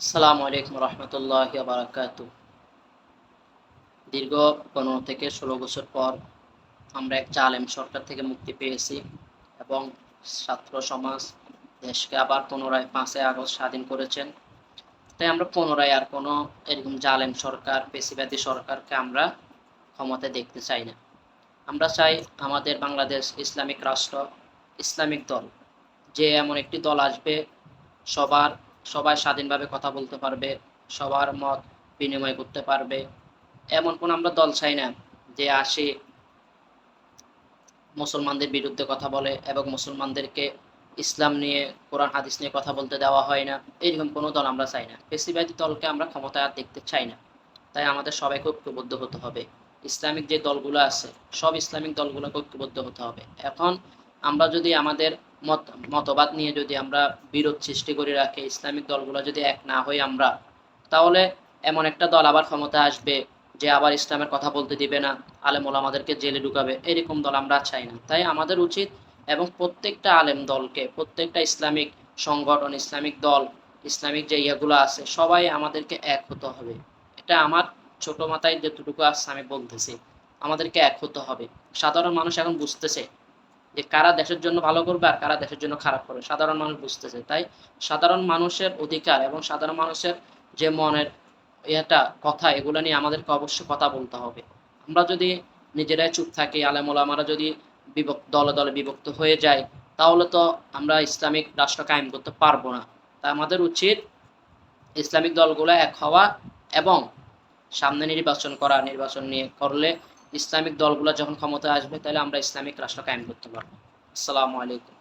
আসসালামু আলাইকুম রহমতুল্লাহি ওয়া বারাকাতুহু। দীর্ঘ 15 থেকে 16 বছর পর আমরা এক জালেম সরকার থেকে মুক্তি পেয়েছি এবং ছাত্র সমাজ দেশকে আবার পুনরায় 5ই আগস্ট স্বাধীন করেছেন। তাই আমরা পুনরায় আর কোনো এরকম জালেম সরকার, ফ্যাসিবাদী সরকারকে আমরা ক্ষমতায় দেখতে চাই না। আমরা চাই আমাদের বাংলাদেশ ইসলামিক রাষ্ট্র, ইসলামিক দল, যে এমন একটি দল আসবে সবার সবাই স্বাধীনভাবে কথা বলতে পারবে, সবার মত বিনিময় করতে পারবে। এমন কোন আমরা দল চাই না যে আসে মুসলমানদের বিরুদ্ধে কথা বলে এবং মুসলমানদেরকে ইসলাম নিয়ে, কোরআন হাদিস নিয়ে কথা বলতে দেওয়া হয় না। এরকম কোনো দল আমরা চাই না। ফ্যাসিবাদী দলকে আমরা ক্ষমতায় আর দেখতে চাই না। তাই আমাদের সবাইকে ঐক্যবদ্ধ হতে হবে। ইসলামিক যে দলগুলো আছে, সব ইসলামিক দলগুলোকে ঐক্যবদ্ধ হতে হবে। এখন আমরা যদি আমাদের মতবাদ নিয়ে যদি আমরা বিরোধ সৃষ্টি করে রাখি, ইসলামিক দলগুলো যদি এক না হই আমরা, তাহলে এমন একটা দল আবার ক্ষমতায় আসবে যে আবার ইসলামের কথা বলতে দিবে না, আলেম ওলামাদেরকে জেলে ঢুকাবে। এরকম দল আমরা চাই না। তাই আমাদের উচিত এবং প্রত্যেকটা আলেম দলকে, প্রত্যেকটা ইসলামিক সংগঠন, ইসলামিক দল, ইসলামিক যে ইয়েগুলো আছে, সবাই আমাদেরকে এক হতে হবে। এটা আমার ছোট মাথায় যতটুকু আছে আমি বলতেছি, আমাদেরকে এক হতে হবে। সাধারণ মানুষ এখন বুঝতেছে যে কারা দেশের জন্য ভালো করবে আর কারা দেশের জন্য খারাপ করবে, সাধারণ মানুষ বুঝতেছে। তাই সাধারণ মানুষের অধিকার এবং সাধারণ মানুষের যে মনের এটা কথা, এগুলো নিয়ে আমাদেরকে অবশ্যই কথা বলতে হবে। আমরা যদি নিজেরাই চুপ থাকি, আলেম ওলামারা যদি দলে দলে বিভক্ত হয়ে যায়, তাহলে তো আমরা ইসলামিক রাষ্ট্র কায়েম করতে পারবো না। তা আমাদের উচিত ইসলামিক দলগুলো এক হওয়া এবং সামনে নির্বাচন করা। নির্বাচন নিয়ে করলে ইসলামিক দলগুলো যখন ক্ষমতায় আসবে, তাহলে আমরা ইসলামিক রাষ্ট্র কায়েম করতে পারবো। আসসালামু আলাইকুম।